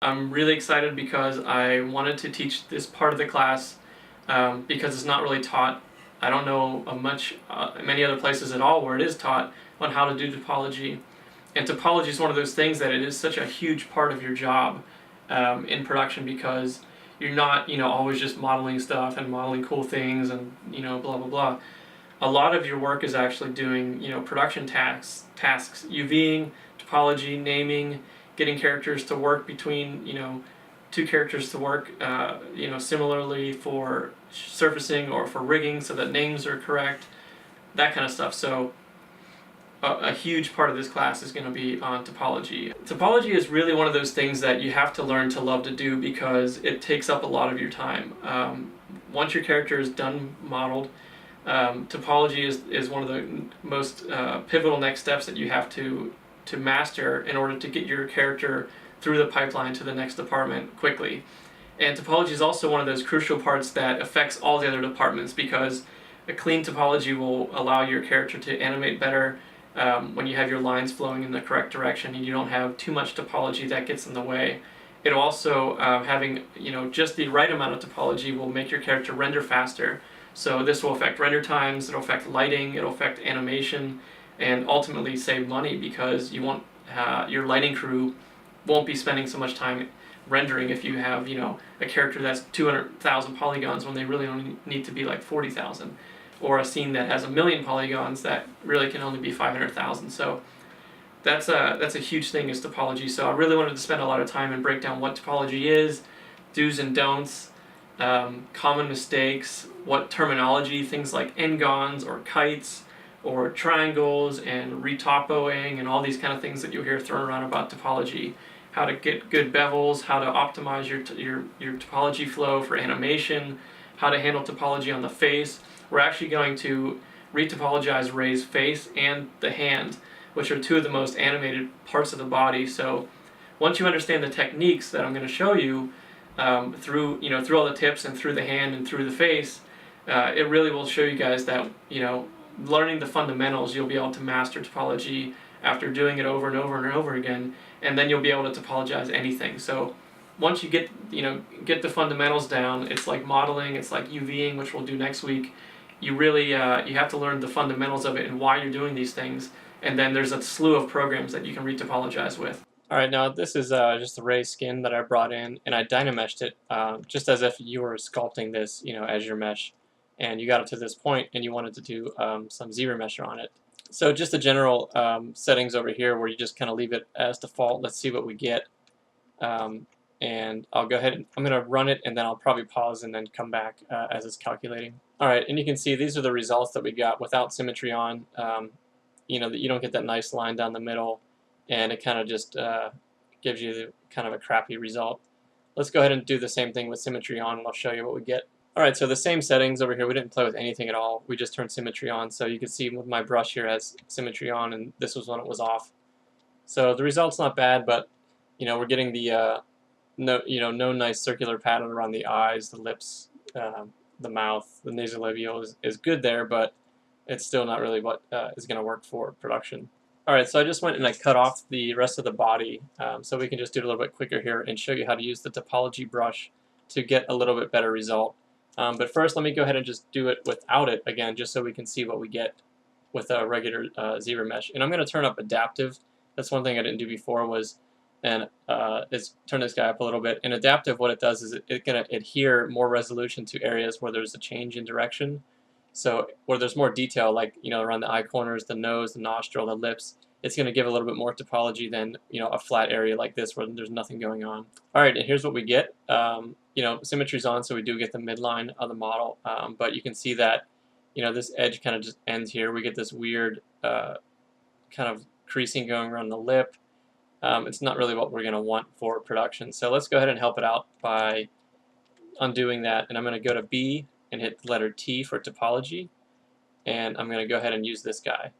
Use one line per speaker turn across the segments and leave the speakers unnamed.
I'm really excited because I wanted to teach this part of the class because it's not really taught. I don't know many other places at all where it is taught on how to do topology. And topology is one of those things that it is such a huge part of your job in production because you're not, always just modeling stuff and modeling cool things and, blah, blah, blah. A lot of your work is actually doing, production tasks, UVing, topology, naming, getting characters to work between, two characters to work, similarly for surfacing or for rigging so that names are correct, that kind of stuff. So a huge part of this class is going to be on topology. Topology is really one of those things that you have to learn to love to do because it takes up a lot of your time. Once your character is done modeled, topology is one of the most pivotal next steps that you have to master in order to get your character through the pipeline to the next department quickly. And topology is also one of those crucial parts that affects all the other departments because a clean topology will allow your character to animate better when you have your lines flowing in the correct direction and you don't have too much topology that gets in the way. It'll also, having just the right amount of topology will make your character render faster. So this will affect render times, it'll affect lighting, it'll affect animation, and ultimately save money because you won't your lighting crew won't be spending so much time rendering if you have a character that's 200,000 polygons when they really only need to be like 40,000, or a scene that has 1,000,000 polygons that really can only be 500,000. So that's a huge thing is topology. So I really wanted to spend a lot of time and break down what topology is, do's and don'ts, common mistakes, what terminology, things like n-gons or kites or triangles and retopoing and all these kind of things that you'll hear thrown around about topology, how to get good bevels, how to optimize your topology flow for animation, how to handle topology on the face. We're actually going to retopologize Ray's face and the hand, which are two of the most animated parts of the body. So once you understand the techniques that I'm going to show you, through all the tips and through the hand and through the face, it really will show you guys that learning the fundamentals, you'll be able to master topology after doing it over and over and over again, and then you'll be able to topologize anything. So once you get the fundamentals down, it's like modeling, it's like UVing, which we'll do next week. You really you have to learn the fundamentals of it and why you're doing these things, and then there's a slew of programs that you can retopologize with. Alright, now this is just the Ray skin that I brought in, and I dynameshed it just as if you were sculpting this, as your mesh, and you got it to this point and you wanted to do some Z-remesher on it. So just the general settings over here where you just kind of leave it as default. Let's see what we get. And I'll go ahead and I'm going to run it, and then I'll probably pause and then come back as it's calculating. Alright, and you can see these are the results that we got without symmetry on. That you don't get that nice line down the middle, and it kind of just gives you kind of a crappy result. Let's go ahead and do the same thing with symmetry on, and I'll show you what we get. Alright, so the same settings over here, we didn't play with anything at all. We just turned symmetry on, so you can see with my brush here has symmetry on, and this was when it was off. So the result's not bad, but we're getting the no nice circular pattern around the eyes, the lips, the mouth, the nasolabial is good there, but it's still not really what is going to work for production. Alright, so I just went and I cut off the rest of the body, so we can just do it a little bit quicker here and show you how to use the topology brush to get a little bit better result. But first, let me go ahead and just do it without it again, just so we can see what we get with a regular Z-remesh. And I'm going to turn up adaptive. That's one thing I didn't do before was, and is turn this guy up a little bit. And adaptive, what it does is it's going to adhere more resolution to areas where there's a change in direction. So where there's more detail, like around the eye corners, the nose, the nostril, the lips, it's going to give a little bit more topology than a flat area like this where there's nothing going on. All right, and here's what we get. Symmetry's on, so we do get the midline of the model, but you can see that this edge kind of just ends here. We get this weird kind of creasing going around the lip. It's not really what we're going to want for production. So let's go ahead and help it out by undoing that, and I'm going to go to B and hit the letter T for topology, and I'm going to go ahead and use this guy.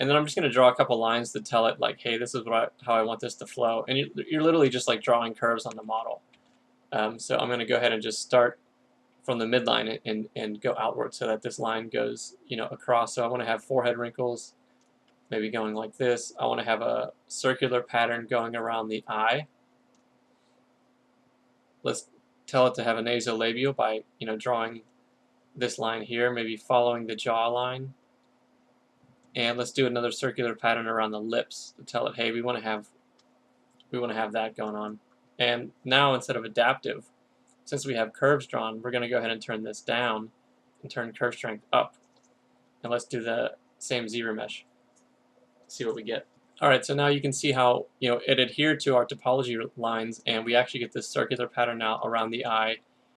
And then I'm just going to draw a couple lines to tell it, like, hey, this is how I want this to flow. And you're literally just like drawing curves on the model. So I'm going to go ahead and just start from the midline and go outward so that this line goes across. So I want to have forehead wrinkles, maybe going like this. I want to have a circular pattern going around the eye. Let's tell it to have a nasolabial by, drawing this line here, maybe following the jaw line. And let's do another circular pattern around the lips to tell it, hey, we want to have that going on. And now instead of adaptive, since we have curves drawn, we're going to go ahead and turn this down and turn curve strength up. And let's do the same zebra mesh. See what we get. All right, so now you can see how it adhered to our topology lines, and we actually get this circular pattern now around the eye